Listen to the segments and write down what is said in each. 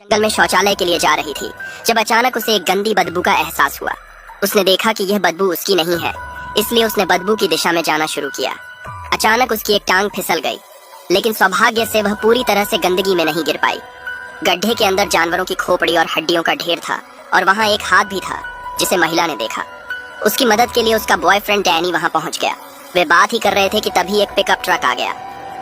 जंगल में शौचालय के लिए जा रही थी जब अचानक उसे एक गंदी बदबू का एहसास हुआ। उसने देखा कि यह बदबू उसकी नहीं है, इसलिए उसने बदबू की दिशा में जाना शुरू किया। अचानक उसकी एक टांग फिसल गई, लेकिन सौभाग्य से वह पूरी तरह से गंदगी में नहीं गिर पाई। गड्ढे के अंदर जानवरों की खोपड़ी और हड्डियों का ढेर था और वहाँ एक हाथ भी था जिसे महिला ने देखा। उसकी मदद के लिए उसका बॉयफ्रेंड डैनी वहाँ पहुँच गया। वे बात ही कर रहे थे कि तभी एक पिकअप ट्रक आ गया।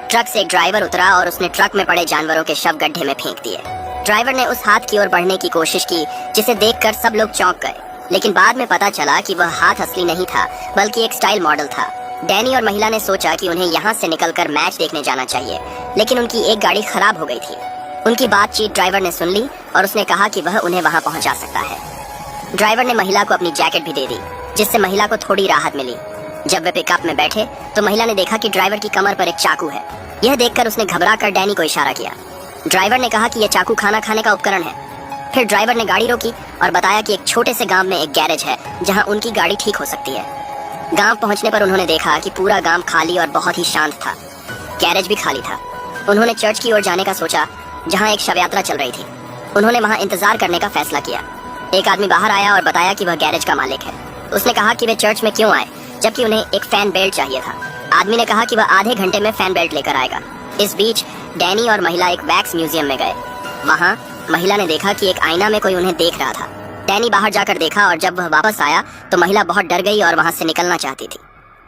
ट्रक से एक ड्राइवर उतरा और उसने ट्रक में पड़े जानवरों के शव गड्ढे में फेंक दिए। ड्राइवर ने उस हाथ की ओर बढ़ने की कोशिश की जिसे देखकर सब लोग चौंक गए, लेकिन बाद में पता चला कि वह हाथ असली नहीं था बल्कि एक स्टाइल मॉडल था। डैनी और महिला ने सोचा कि उन्हें यहाँ से निकलकर मैच देखने जाना चाहिए, लेकिन उनकी एक गाड़ी खराब हो गई थी। उनकी बातचीत ड्राइवर ने सुन ली और उसने कहा कि वह उन्हें वहाँ पहुँचा सकता है। ड्राइवर ने महिला को अपनी जैकेट भी दे दी, जिससे महिला को थोड़ी राहत मिली। जब वे पिकअप में बैठे तो महिला ने देखा कि ड्राइवर की कमर पर एक चाकू है। यह देखकर उसने घबराकर डैनी को इशारा किया। ड्राइवर ने कहा कि यह चाकू खाना खाने का उपकरण है। फिर ड्राइवर ने गाड़ी रोकी और बताया कि एक छोटे से गांव में एक गैरेज है जहां उनकी गाड़ी ठीक हो सकती है। गांव पहुंचने पर उन्होंने देखा कि पूरा गांव खाली और बहुत ही शांत था। गैरेज भी खाली था। उन्होंने चर्च की ओर जाने का सोचा जहां एक शव यात्रा चल रही थी। उन्होंने वहां इंतजार करने का फैसला किया। एक आदमी बाहर आया और बताया कि वह गैरेज का मालिक है। उसने कहा कि वे चर्च में क्यों आए जबकि उन्हें एक फैन बेल्ट चाहिए था। आदमी ने कहा कि वह आधे घंटे में फैन बेल्ट लेकर आएगा। इस बीच डैनी और महिला एक वैक्स म्यूजियम में गए। वहाँ महिला ने देखा कि एक आईना में कोई उन्हें देख रहा था। डैनी बाहर जाकर देखा और जब वह वापस आया तो महिला बहुत डर गई और वहाँ से निकलना चाहती थी।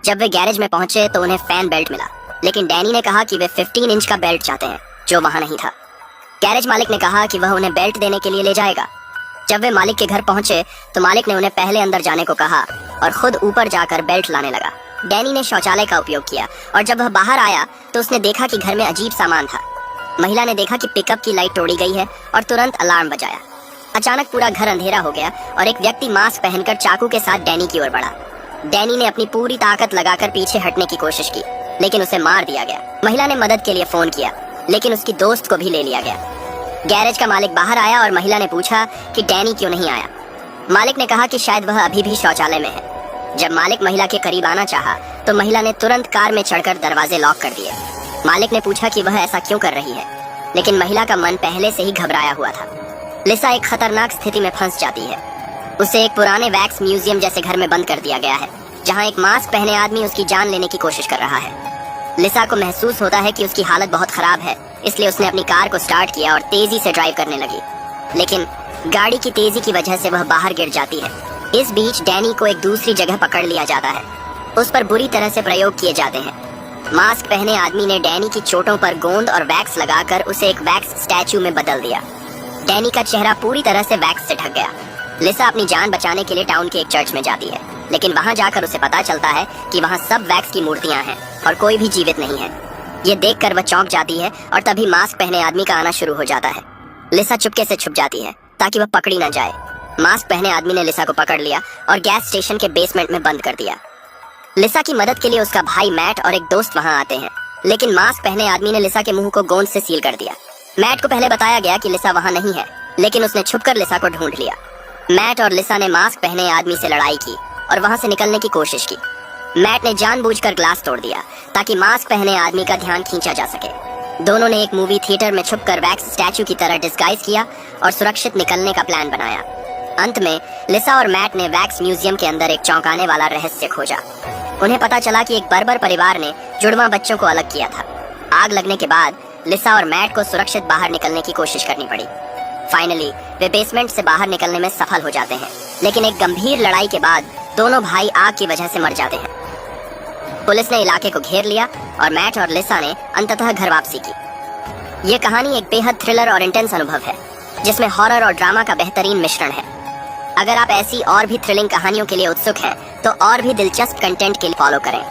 जब वे गैरेज में पहुंचे तो उन्हें फैन बेल्ट मिला, लेकिन डैनी ने कहा कि वे 15 इंच का बेल्ट चाहते हैं जो वहाँ नहीं था। गैरेज मालिक ने कहा कि वह उन्हें बेल्ट देने के लिए ले जाएगा। जब वे मालिक के घर पहुंचे तो मालिक ने उन्हें पहले अंदर जाने को कहा और खुद ऊपर जाकर बेल्ट लाने लगा। डैनी ने शौचालय का उपयोग किया और जब वह बाहर आया तो उसने देखा कि घर में अजीब सामान था। महिला ने देखा कि पिकअप की लाइट तोड़ी गई है और तुरंत अलार्म बजाया। अचानक पूरा घर अंधेरा हो गया और एक व्यक्ति मास्क पहनकर चाकू के साथ डैनी की ओर बढ़ा। डैनी ने अपनी पूरी ताकत लगाकर पीछे हटने की कोशिश की, लेकिन उसे मार दिया गया। महिला ने मदद के लिए फोन किया, लेकिन उसकी दोस्त को भी ले लिया गया। गैरेज का मालिक बाहर आया और महिला ने पूछा कि डैनी क्यों नहीं आया। मालिक ने कहा कि शायद वह अभी भी शौचालय में है। जब मालिक महिला के करीब आना चाहा तो महिला ने तुरंत कार में चढ़कर दरवाजे लॉक कर दिए। मालिक ने पूछा कि वह ऐसा क्यों कर रही है, लेकिन महिला का मन पहले से ही घबराया हुआ था। लिसा एक खतरनाक स्थिति में फंस जाती है। उसे एक पुराने वैक्स म्यूजियम जैसे घर में बंद कर दिया गया है, जहाँ एक मास्क पहने आदमी उसकी जान लेने की कोशिश कर रहा है। लिसा को महसूस होता है कि उसकी हालत बहुत खराब है, इसलिए उसने अपनी कार को स्टार्ट किया और तेजी से ड्राइव करने लगी, लेकिन गाड़ी की तेजी की वजह से वह बाहर गिर जाती है। इस बीच डैनी को एक दूसरी जगह पकड़ लिया जाता है। उस पर बुरी तरह से प्रयोग किए जाते हैं। मास्क पहने आदमी ने डैनी की चोटों पर गोंद और वैक्स लगाकर उसे एक वैक्स स्टैचू में बदल दिया। डैनी का चेहरा पूरी तरह से वैक्स से ढक गया। लिसा अपनी जान बचाने के लिए टाउन के एक चर्च में जाती है, लेकिन वहाँ जाकर उसे पता चलता है कि वहाँ सब वैक्स की मूर्तियाँ हैं और कोई भी जीवित नहीं है। ये देखकर वह चौंक जाती है और तभी मास्क पहने आदमी का आना शुरू हो जाता है। लिसा चुपके से छुप जाती है ताकि वह पकड़ी न जाए। मास्क पहने आदमी ने लिसा को पकड़ लिया और गैस स्टेशन के बेसमेंट में बंद कर दिया। लिसा की मदद के लिए उसका भाई मैट और एक दोस्त वहां आते हैं, लेकिन मास्क पहने आदमी ने लिसा के मुंह को गोंद से सील कर दिया। मैट को पहले बताया गया कि लिसा वहां नहीं है, लेकिन उसने छुपकर लिसा को ढूंढ लिया। मैट और लिसा ने मास्क पहने आदमी से लड़ाई की और वहां से निकलने की कोशिश की। मैट ने जानबूझकर ग्लास तोड़ दिया ताकि मास्क पहने आदमी का ध्यान खींचा जा सके। दोनों ने एक मूवी थिएटर में छुपकर वैक्स स्टैचू की तरह डिस्गाइज किया और सुरक्षित निकलने का प्लान बनाया। अंत में लिसा और मैट ने वैक्स म्यूजियम के अंदर एक चौंकाने वाला रहस्य खोजा। उन्हें पता चला कि एक बर्बर परिवार ने जुड़वा बच्चों को अलग किया था। आग लगने के बाद लिसा और मैट को सुरक्षित बाहर निकलने की कोशिश करनी पड़ी। फाइनली वे बेसमेंट से बाहर निकलने में सफल हो जाते हैं, लेकिन एक गंभीर लड़ाई के बाद दोनों भाई आग की वजह से मर जाते हैं। पुलिस ने इलाके को घेर लिया और मैट और लिसा ने अंततः घर वापसी की। ये कहानी एक बेहद थ्रिलर और इंटेंस अनुभव है, जिसमें हॉरर और ड्रामा का बेहतरीन मिश्रण है। अगर आप ऐसी और भी थ्रिलिंग कहानियों के लिए उत्सुक हैं, तो और भी दिलचस्प कंटेंट के लिए फॉलो करें।